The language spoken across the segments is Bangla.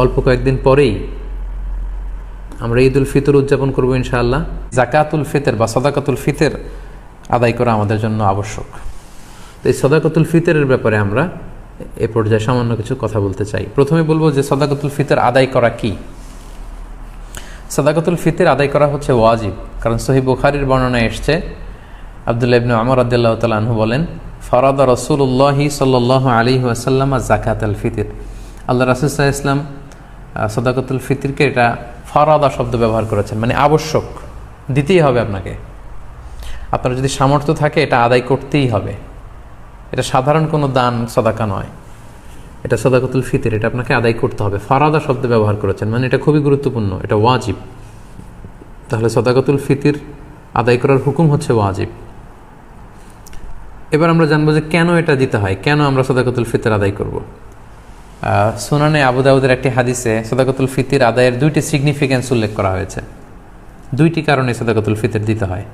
অল্প কয়েকদিন পরেই আমরা ঈদুল ফিতর উদযাপন করবো ইনশাআল্লাহ। জাকাতুল ফিতর বা সাদাকাতুল ফিতর আদায় করা আমাদের জন্য আবশ্যক। তো এই সাদাকাতুল ফিতরের ব্যাপারে আমরা এ পর্যায়ে সামান্য কিছু কথা বলতে চাই। প্রথমে বলবো যে সাদাকাতুল ফিতর আদায় করা কি। সাদাকাতুল ফিতর আদায় করা হচ্ছে ওয়াজিব, কারণ সহিহ বুখারীর বর্ণনায় এসছে, আব্দুল্লাহ ইবনে ওমর রাদিয়াল্লাহু তাআলা আনহু বলেন, ফারাদা রাসূলুল্লাহি সাল্লাল্লাহু আলাইহি ওয়াসাল্লাম যাকাতুল ফিতর। আল্লাহ রাসূল সাল্লাল্লাহু আলাইহি ওয়াসাল্লাম সাদাকাতুল ফিতরকে এটা ফারাদা শব্দ ব্যবহার করেছেন, মানে আবশ্যক, দিতেই হবে আপনাকে। আপনার যদি সামর্থ্য থাকে এটা আদায় করতেই হবে। এটা সাধারণ কোনো দান সাদাকা নয়, এটা সাদাকাতুল ফিতর, এটা আপনাকে আদায় করতে হবে। ফারাদা শব্দ ব্যবহার করেছেন, মানে এটা খুবই গুরুত্বপূর্ণ, এটা ওয়াজিব। তাহলে সাদাকাতুল ফিতর আদায় করার হুকুম হচ্ছে ওয়াজিব। এবার আমরা জানবো যে কেন এটা দিতে হয়, কেন আমরা সাদাকাতুল ফিতর আদায় করব। সুনানে আবু দাউদের একটি হাদিসে সাদাকাতুল ফিতর আদায়ের দুইটি সিগনিফিক্যান্স উল্লেখ করা হয়েছে। দুইটি কারণে সাদাকাতুল ফিতর দিতে হয়।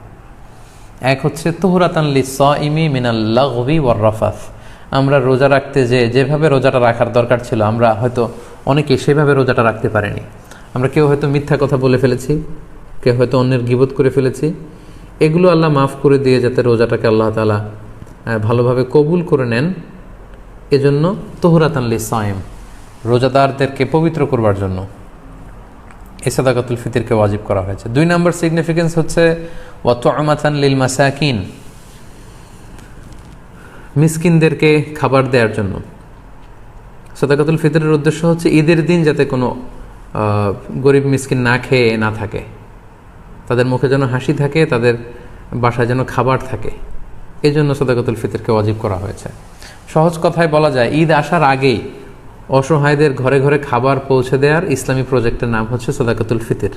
এক হচ্ছে তুহরাতান লিস-সাইমি মিনাল লাগবি ওয়ার রাফাস। আমরা রোজা রাখতে যেভাবে রোজাটা রাখার দরকার ছিল, আমরা হয়তো অনেকে সেভাবে রোজাটা রাখতে পারিনি। আমরা কেউ হয়তো মিথ্যা কথা বলে ফেলেছি, কেউ হয়তো অন্যের গীবত করে ফেলেছি। এগুলো আল্লাহ মাফ করে দিয়ে যাতে রোজাটাকে আল্লাহ তাআলা ভালোভাবে কবুল করে নেন, এজন্য তুহরাতান লিস-সাইম, রোজাদারদেরকে পবিত্র করবার জন্য এই সাদাকাতুল ফিতরকে ওয়াজিব করা হয়েছে। 2 নম্বর সিগনিফিকেন্স হচ্ছে ওয়া তু'মাতান লিল মাসাকিন, মিসকিনদেরকে খাবার দেওয়ার জন্য। সাদাকাতুল ফিতরের উদ্দেশ্য হচ্ছে ঈদের দিন যাতে কোনো গরিব মিসকিন না খেয়ে না থাকে, তাদের মুখে যেন হাসি থাকে, তাদের বাসায় যেন খাবার থাকে, এই জন্য সাদাকাতুল ফিতরকে ওয়াজিব করা হয়েছে। সহজ কথায় বলা যায়, ঈদ আসার আগেই অসহায়দের ঘরে ঘরে খাবার পৌঁছে দেওয়ার ইসলামী প্রজেক্টের নাম হচ্ছে সাদাকাতুল ফিতর।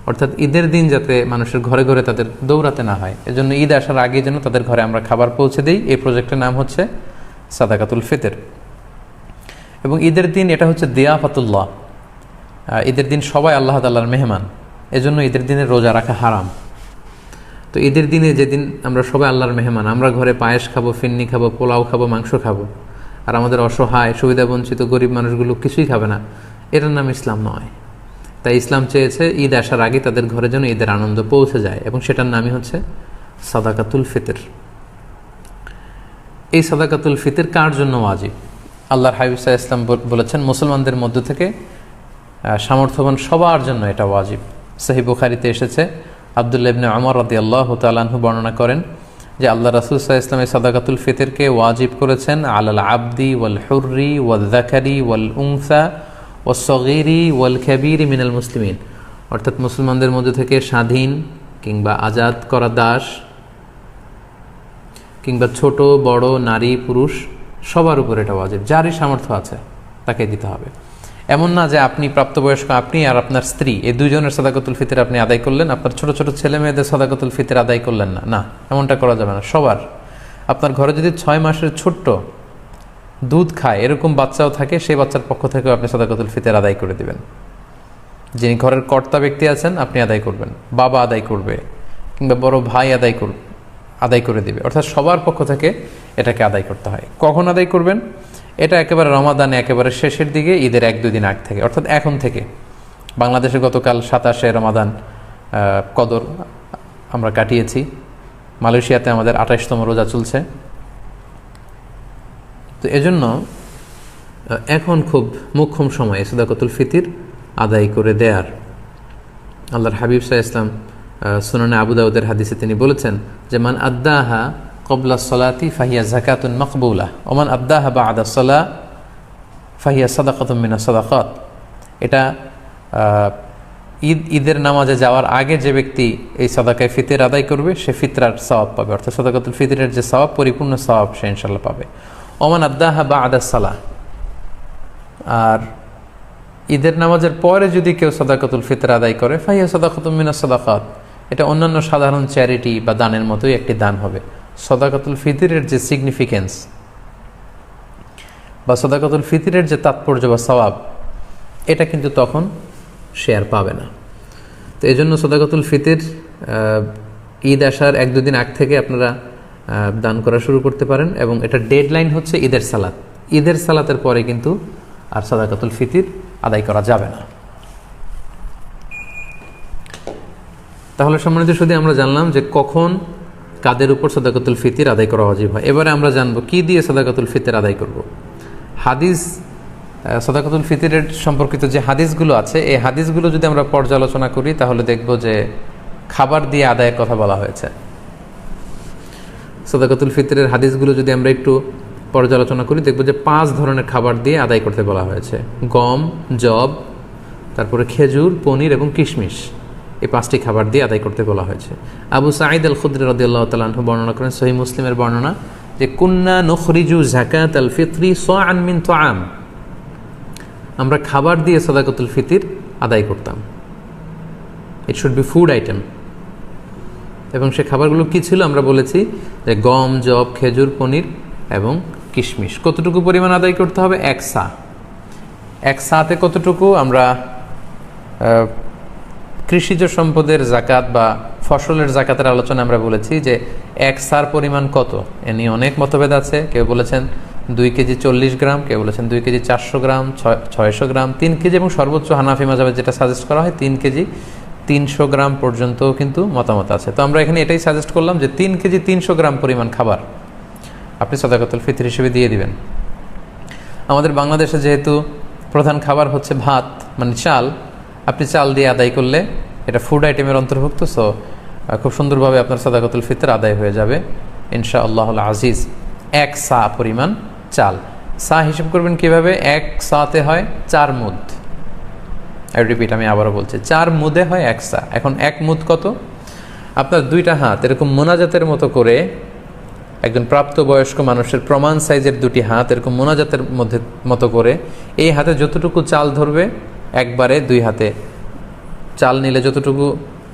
অর্থাৎ ঈদের দিন যাতে মানুষের ঘরে ঘরে তাদের দৌড়াতে না হয়, এজন্য ঈদ আসার আগে যেন তাদের ঘরে আমরা খাবার পৌঁছে দিই, এই প্রজেক্টের নাম হচ্ছে সাদাকাতুল ফিতর। এবং ঈদের দিন এটা হচ্ছে দিয়াফাতুল্লাহ, ঈদের দিন সবাই আল্লাহ তাআলার মেহমান, এজন্য ঈদের দিনে রোজা রাখা হারাম। তো ঈদের দিনে যেদিন আমরা সবাই আল্লাহর মেহমান, আমরা ঘরে পায়েস খাবো, ফিন্নি খাবো, পোলাও খাবো, মাংস খাবো, আর আমাদের অসহায় সুবিধাবঞ্চিত গরিব মানুষগুলো কিছুই খাবে না, এটার নাম ইসলাম নয়। তাই ইসলাম চেয়েছে ঈদ আসার আগে তাদের ঘরে যেন ঈদের আনন্দ পৌঁছে যায়, এবং সেটার নামই হচ্ছে সাদাকাতুল ফিতর। এই সাদাকাতুল ফিতর কার জন্য ওয়াজিব? আল্লাহর হাবিব সাল্লাল্লাহু আলাইহি ওয়াসাল্লাম বলেছেন, মুসলমানদের মধ্য থেকে সামর্থ্যবান সবার জন্য এটা ওয়াজিব। সহিহ বুখারীতে এসেছে, আব্দুল্লাহ ইবনে ওমর রাদিয়াল্লাহু তাআলা আনহু বর্ণনা করেন যে আল্লাহ রাসূল সাল্লাল্লাহু আলাইহি ওয়াসাল্লাম সাদাকাতুল ফিতরকে ওয়াজিব করেছেন আলাল আবদি ওয়াল হুররি ওয়াল যাকারি ওয়াল উনসা ওয়াস সগীরি ওয়াল কাবীরি মিনাল মুসলিমিন। অর্থাৎ মুসলমানদের মধ্যে থেকে স্বাধীন কিংবা আজাদ করা দাস কিংবা ছোট বড় নারী পুরুষ সবার উপর এটা ওয়াজিব, যারই সামর্থ্য আছে তাকে দিতে হবে। এমন না যে আপনি প্রাপ্তবয়স্ক, আপনি আর আপনার স্ত্রী, এই দুইজনের সাদাকাতুল ফিতর আপনি আদায় করলেন, আপনার ছোট ছোট ছেলে মেয়েদের সাদাকাতুল ফিতর আদায় করলেন না, না, এমনটা করা যাবে না। সবার, আপনার ঘরে যদি 6 মাসের ছোট্ট দুধ খায় এরকম বাচ্চাও থাকে, সেই বাচ্চার পক্ষ থেকেও আপনি সাদাকাতুল ফিতর আদায় করে দিবেন। যিনি ঘরের কর্তা ব্যক্তি আছেন আপনি আদায় করবেন, বাবা আদায় করবে, কিংবা বড় ভাই আদায় করে দিবে। অর্থাৎ সবার পক্ষ থেকে এটাকে আদায় করতে হয়। কখন আদায় করবেন? এটা একেবারে রমাদানে একেবারে শেষের দিকে, ঈদের 1-2 দিন আগ থেকে, অর্থাৎ এখন থেকে। বাংলাদেশে গতকাল 27শে রমাদান কদর আমরা কাটিয়েছি, মালয়েশিয়াতে আমাদের 28তম রোজা চলছে। তো এজন্য এখন খুব মোক্ষম সময় সাদাকাতুল ফিতর আদায় করে দেয়ার। আল্লাহর হাবিব সাল্লাল্লাহু আলাইহি ওয়াসাল্লাম সুনানে আবু দাউদের হাদিসে তিনি বলেছেন যে মান আদ্দাহা ক্বাবলা সলাতি ফাহিয়া যাকাতুন মাকবুলা ওয়া মান আদ্দাহা বা'দা সলা ফাহিয়া সাদাকাতুম মিনাস সাদাকাত। এটা ঈদের নামাজে যাওয়ার আগে যে ব্যক্তি এই সাদাকায়ে ফিতর আদায় করবে সে ফিতরার সওয়াব পাবে, অর্থাৎ সাদাকাতুল ফিতরের যে সওয়াব, পরিপূর্ণ সওয়াব সে ইনশাআল্লাহ পাবে। ওয়া মান আদ্দাহা বা'দা সলা, আর ঈদের নামাজের পরে যদি কেউ সাদাকাতুল ফিতর আদায় করে ফাহিয়া সাদাকাতুম মিনাস সাদাকাত, এটা অন্যান্য সাধারণ চ্যারিটি বা দানের মতোই একটি দান হবে। সাদাকাতুল ফিতরের যে সিগনিফিকেন্স বা সাদাকাতুল ফিতরের যে তাৎপর্য বা সওয়াব, এটা কিন্তু তখন সে আর পাবে না। তো এই জন্য সাদাকাতুল ফিতর ঈদ আসার 1-2 দিন আগ থেকে আপনারা দান করা শুরু করতে পারেন, এবং এটা ডেডলাইন হচ্ছে ঈদের সালাত। ঈদের সালাতের পরে কিন্তু আর সাদাকাতুল ফিতর আদায় করা যাবে না। তাহলে সম্মানিত শুধু আমরা জানলাম যে কখন কাদের উপর সাদাকাতুল ফিতর আদায় করা ওয়াজিব হয়। এবারে আমরা জানবো কি দিয়ে সাদাকাতুল ফিতর আদায় করব। হাদিস সাদাকাতুল ফিতরের সম্পর্কিত যে হাদিসগুলো আছে, এই হাদিসগুলো যদি আমরা পর্যালোচনা করি তাহলে দেখব যে খাবার দিয়ে আদায়ের কথা বলা হয়েছে। সাদাকাতুল ফিতরের হাদিসগুলো যদি আমরা একটু পর্যালোচনা করি দেখব যে 5 ধরনের খাবার দিয়ে আদায় করতে বলা হয়েছে। গম, যব, তারপরে খেজুর, পনির এবং কিশমিশ, এই 5টি খাবার দিয়ে আদায় করতে বলা হয়েছে। আবু সাঈদ আল খুদরি রাদিয়াল্লাহু তাআলা আনহু বর্ণনা করেন, সহিহ মুসলিমের বর্ণনা, যে কুন্না নুখরিজু যাকাতাল ফিতরি সাআন মিন তুআম, আমরা খাবার দিয়ে সাদাকাতুল ফিতর আদায় করতাম। It should be food item. এবং সে খাবারগুলো কি ছিল আমরা বলেছি যে গম, যব, খেজুর, পনির এবং কিশমিশ। কতটুকু পরিমাণ আদায় করতে হবে? 1 সা। 1 সাতে কতটুকু? আমরা কৃষিজ সম্পদের জাকাত বা ফসলের জাকাতের আলোচনা আমরা বলেছি যে 1 সার পরিমাণ কত, এ নিয়ে অনেক মতভেদ আছে। কেউ বলেছেন 2 কেজি 40 গ্রাম, কেউ বলেছেন 2 কেজি 400 গ্রাম, 600 গ্রাম, 3 কেজি এবং সর্বোচ্চ হানাফি মাযহাবে যেটা সাজেস্ট করা হয় 3 কেজি 300 গ্রাম পর্যন্ত কিন্তু মতামত আছে। তো আমরা এখানে এটাই সাজেস্ট করলাম যে 3 কেজি 300 গ্রাম পরিমাণ খাবার আপনি সাদাকাতুল ফিতর হিসেবে দিয়ে দিবেন। আমাদের বাংলাদেশে যেহেতু প্রধান খাবার হচ্ছে ভাত মানে চাল, আপনি চাল দিয়ে আদায় করলে এটা ফুড আইটেমের অন্তর্ভুক্ত। সো খুব সুন্দরভাবে আপনার সাদাকাতুল ফিতর আদায় হয়ে যাবে ইনশাআল্লাহুল আজিজ। 1 সা পরিমাণ চাল। সা হিসেব করবেন কিভাবে? 1 সাতে হয় 4 মুদ। রিপিট, আমি আবারও বলছি, 4 মুদে হয় 1 সা। এখন 1 মুদ কত? আপনার 2টা হাত এরকম মোনাজাতের মতো করে, একজন প্রাপ্তবয়স্ক মানুষের প্রমাণ সাইজের 2টি হাত এরকম মোনাজাতের মতো করে, এই হাতে যতটুকু চাল ধরবে একবারে 2 হাতে চাল নিলে যতটুকু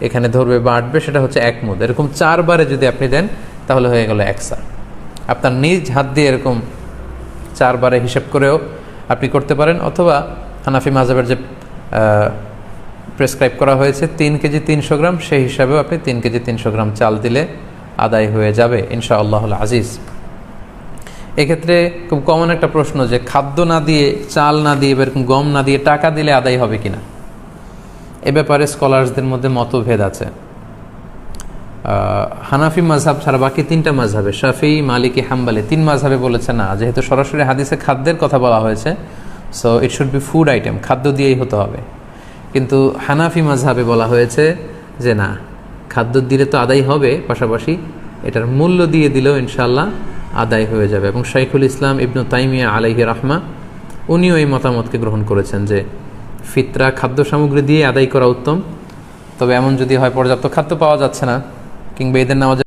এখানে ধরবে বা আটবে সেটা হচ্ছে 1 মুদ। এরকম 4 বারে যদি আপনি দেন তাহলে হয়ে গেল 1 সা। আপনার নিজ হাত দিয়ে এরকম 4 বারে হিসেব করেও আপনি করতে পারেন, অথবা হানাফি মাযহাবের যে প্রেসক্রাইব করা হয়েছে 3 কেজি 300 গ্রাম, সেই হিসাবেও আপনি 3 কেজি 300 গ্রাম চাল দিলে আদায় হয়ে যাবে ইনশাআল্লাহুল আজিজ। এক্ষেত্রে খুব কমন একটা প্রশ্ন যে খাদ্য না দিয়ে, চাল না দিয়ে, এরকম গম না দিয়ে টাকা দিলে আদায় হবে কিনা। এ ব্যাপারে স্কলার্সদের মধ্যে মতভেদ আছে। হানাফি মাযহাব ছাড়া বাকি 3টা মাযহাবে, শাফিঈ, মালিকি, হাম্বলি, 3 মাযহাবে বলেছে না, যেহেতু সরাসরি হাদিসে খাদ্যের কথা বলা হয়েছে, so it should be food item, খাদ্য দিয়েই হতে হবে। কিন্তু হানাফি মাযহাবে বলা হয়েছে যে না, খাদ্য দিলে তো আদায় হবে, পাশাপাশি এটার মূল্য দিয়ে দিলেও ইনশাআল্লাহ আদায় হয়ে যাবে। এবং শাইখুল ইসলাম ইবনু তাইমিয়া আলাইহি রাহমা উনিও এই মতামতকে গ্রহণ করেছেন যে ফিতরা খাদ্য সামগ্রী দিয়ে আদায় করা উত্তম। তবে এমন যদি হয় পর্যাপ্ত খাদ্য পাওয়া যাচ্ছে না, কিংবা ঈদের নামাজে